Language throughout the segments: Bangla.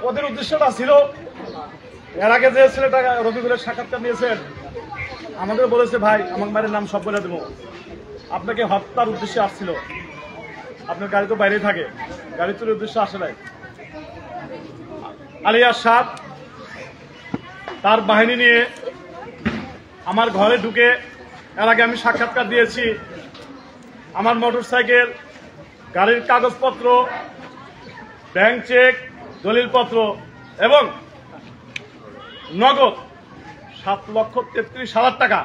ওদের উদ্দেশ্যটা ছিল, এর আগে যে ছেলেটা রফিকুলের সাক্ষাৎকার নিয়েছেন আমাদের বলেছে, ভাই আমার মায়ের নাম সব বলে দেবো, আপনাকে হত্যার উদ্দেশ্যে আসছিল, আপনার গাড়ি তো বাইরেই থাকে, গাড়ি চুরির উদ্দেশ্যে আসে নাই। আলিয়া সাহ তার বাহিনী নিয়ে আমার ঘরে ঢুকে, এর আগে আমি সাক্ষাৎকার দিয়েছি, আমার মোটরসাইকেল, গাড়ির কাগজপত্র, ব্যাংক চেক, দলিলপত্র এবং নগদ 7,33,000 টাকা,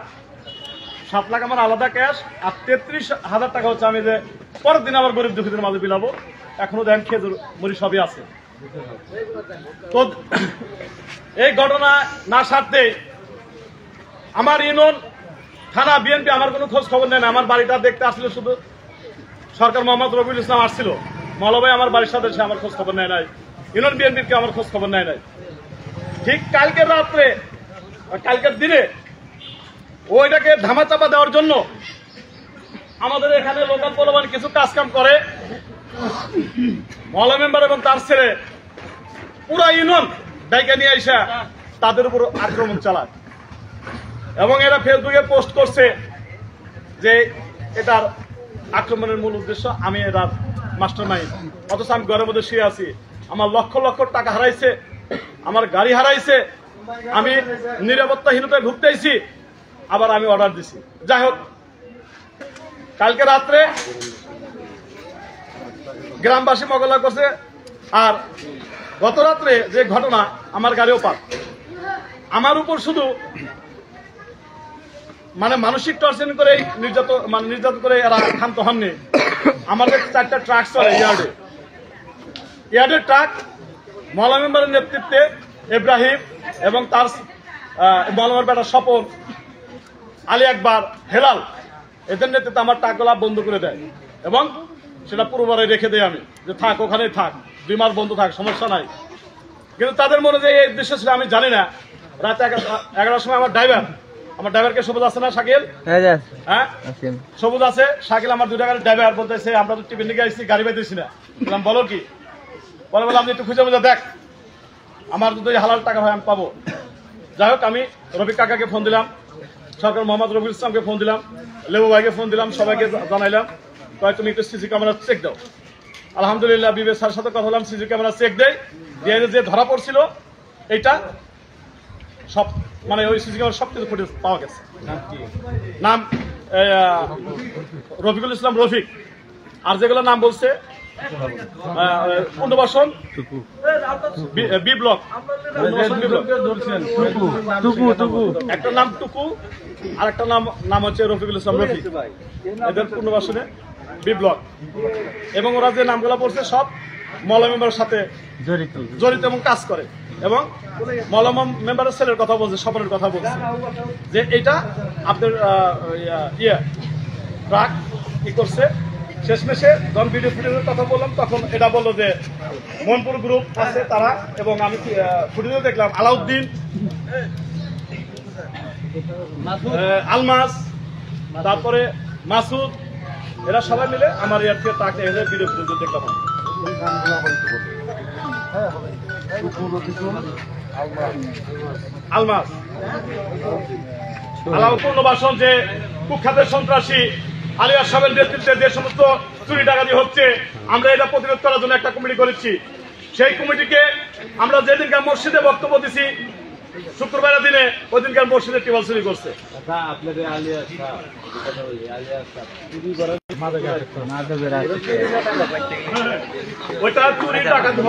7 লাখ আমার আলাদা ক্যাশ আর 33,000 টাকা হচ্ছে আমি যে পরের দিন আবার গরিব দুঃখীদের মাঝে বিলাবো। এখনো দেখেন খেজুর মুড়ি সবই আছে। তো এই ঘটনা না সারতে আমার ইউনিয়ন থানা বিএনপি আমার কোনো খোঁজ খবর নেয় না। আমার বাড়িটা দেখতে আসলে শুধু সরকার মোহাম্মদ রবিউল ইসলাম আসছিল, মৌলভাই আমার বাড়ির সাথে সে আমার খোঁজ খবর নেয় নাই, ইউনিয়ন বিএনপির কেউ আমার খোঁজ খবর নেয় নাই। ঠিক কালকের রাত্রে, কালকের দিনে ওইটাকে ধামাচাপা দেওয়ার জন্য আমাদের এখানে লোকাল পোলাপান কিছু কাজকাম করে, মহল্লা মেম্বার এবং তার ছেলে পুরা ইউনিয়ন ডাইকা নিয়ে আইসা তাদের উপর আক্রমণ চালায় এবং এরা ফেসবুকে পোস্ট করছে যে এটার আক্রমণের মূল উদ্দেশ্য আমি এটার মাস্টার মাইন্ড। অথচ আমি ঘরের মধ্যে শুয়ে আছি, আমার লক্ষ লক্ষ টাকা হারাইছে, আমার গাড়ি হারাইছে, আমি নিরাপত্তাহীনতায় ভুগতেছি, আবার আমি অর্ডার দিছি। যাই হোক, কালকে রাত্রে গ্রামবাসী মোকাবিলা করছে, আর গত রাত্রে যে ঘটনা আমার গাড়িও পাক, আমার উপর শুধু মানে মানসিক টর্চার করে নির্যাতন করে এরা ক্ষান্ত হননি। আমাদের 4টা ট্রাক চলে ইয়ার্ডের ট্রাক, মহল্লা মেম্বারের নেতৃত্বে ইব্রাহিম এবং তার মহল্লার বেটা স্বপন, আলী আকবর, হেলাল, এদের নেতৃত্বে আমার ট্রাকগুলা বন্ধ করে দেয় এবং সেটা পুরোবারে রেখে দেয় আমি, যে থাক ওখানেই থাক, 2 মাস বন্ধ থাক, সমস্যা নাই। কিন্তু তাদের মনে যে এই উদ্দেশ্য ছিল আমি জানি না। রাত 11টার সময় আমার ড্রাইভারকে সবুজ আছে না শাকিল, হ্যাঁ সবুজ আছে, শাকিল আমার 2টা গাড়ির ড্রাইভার বলতেছে আমরা তো টিফিন নিয়ে আসছি, গাড়ি পাইতেছি না। বললাম বলো কি? বলে আপনি একটু খুঁজে দেখ, আমার যদি হালাল টাকা হয় আমি পাবো। যাই হোক, আমি রফিক কাকাকে ফোন দিলাম, সরকার মোহাম্মদ রবিউল ইসলামকে ফোন দিলাম, লেবু ভাইকে ফোন দিলাম, সবাইকে জানাইলাম তুমি একটু সিসি ক্যামেরা চেক দাও। আলহামদুলিল্লাহ বিবেক স্যারের সাথে কথা বললাম, সিসি ক্যামেরা চেক দেয়, দিয়ে যে ধরা পড়ছিল এইটা সব মানে ওই সিসি ক্যামেরা সবকিছু ফুটেজ পাওয়া গেছে। নাম রফিকুল ইসলাম রফিক, আর যেগুলো নাম বলছে পুনর্বাসন বি ব্লক, একটা নাম টুকু আর একটা নাম হচ্ছে রফিকুল ইসলাম রফিক, এদের পুনর্বাসনে বি ব্লক। এবং ওরা যে নামগুলো পড়ছে সব মহল্লা মেম্বারের সাথে জড়িত এবং কাজ করে, এবং মহল্লা মেম্বারের ছেলের কথা বলছে, স্বপনের কথা বলছে যে এটা আপনার ট্রাক কি করছে। শেষমেশে যখন ভিডিও ফুটেজের কথা বললাম তখন এটা বললো যে মনপুর গ্রুপ আছে তারা, এবং আমি ফুটেজে দেখলাম আলাউদ্দিন, আলমাস, তারপরে মাসুদ, এরা সবাই মিলে আমার ইয়ার থেকে ট্রাক এসে ভিডিও ফুটেজে দেখলাম। আলমাস পুনর্বাসন যে কুখ্যাতের সন্ত্রাসী আলিয়া সাহেবের নেতৃত্বে যে সমস্ত চুরি ডাকাতি হচ্ছে, আমরা এটা প্রতিরোধ করার জন্য একটা কমিটি করেছি। সেই কমিটিকে আমরা যেদিনকার মসজিদে বক্তব্য দিছি শুক্রবারের দিনে, ওই দিনকার মসজিদে টেবিল চুরি করছে। ওইটা চুরি ডাকাতি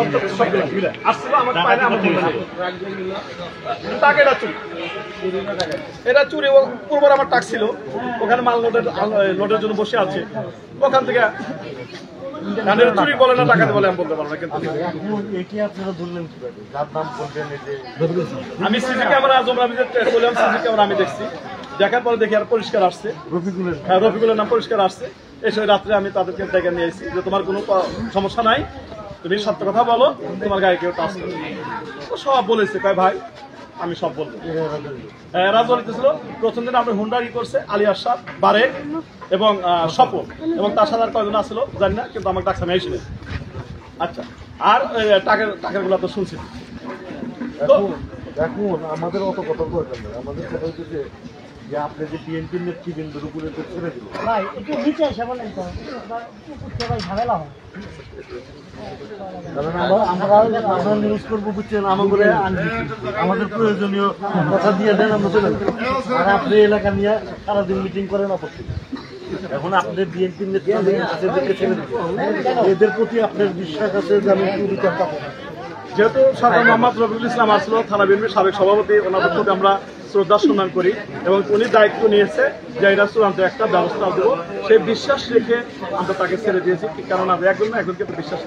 আসছিল আমার পায়না, আমার টাকা চুরি, এটা চুরি। পূর্ব আমার টাক ছিল, ওখানে মাল লোডের জন্য বসে আছে, ওখান থেকে চুরি বলে না টাকা বলে আমি বলতে পারবো না। কিন্তু আমি সিসি ক্যামেরা বললাম, সিসি ক্যামেরা আমি দেখছি, দেখার পরে দেখি আর পরিষ্কার আসছে, রফিকুলের নাম পরিষ্কার আসছে। এসে রাত্রে আমি তাদেরকে ডেকে নিয়ে এসেছি যে তোমার কোনো সমস্যা নাই, তুমি সত্য কথা বলো, তোমার গায়ে কেউ টাচ করে। সব বলেছে, কয় ভাই আমি সব বলবো। এরা বলতেছিল প্রথম দিন আমরা হুন্ডা করছে আলিয়া সাহ, বারেক এবং স্বপন, এবং তার সাথে আর কয়জন আসলো জানি না, কিন্তু আমার ডাকছে আমি আইসিনি। আচ্ছা, আর টাকাগুলো তো শুনছি। এখন আমাদের অত কথা দরকার নেই, আমাদের কথা হচ্ছে যে আপনি যে বিএনপির নেতৃবৃন্দের উপরে ছেড়ে দিল ভাই একটু নিচে এসে বলেন তো, ভাই ঝামেলা হয়। কারণ আমরা নিউজ করবো, বুঝছেন, আমাদের প্রয়োজনীয় কথা দিয়ে দেন, আমরা চলে যাবো। আর আপনি এলাকা নিয়ে সারাদিন মিটিং করেন অপরদিন। এখন আপনাদের বিএনপির নেতৃত্বকে ছেড়ে দিতে এদের প্রতি আপনার বিশ্বাস আছে যে আমি একটু বিচার পাবো। যেহেতু সরকার মোহাম্মদ রফিকুল ইসলাম আসলো, থানা বিএনপির সাবেক সভাপতি, ওনার প্রতি আমরা শ্রদ্ধা সম্মান করি এবং উনি দায়িত্ব নিয়েছে যে এটা চূড়ান্ত একটা ব্যবস্থা দেবো, সেই বিশ্বাস রেখে আমরা তাকে ছেড়ে দিয়েছি। কারণ আমরা একজন না একজনকে তো বিশ্বাস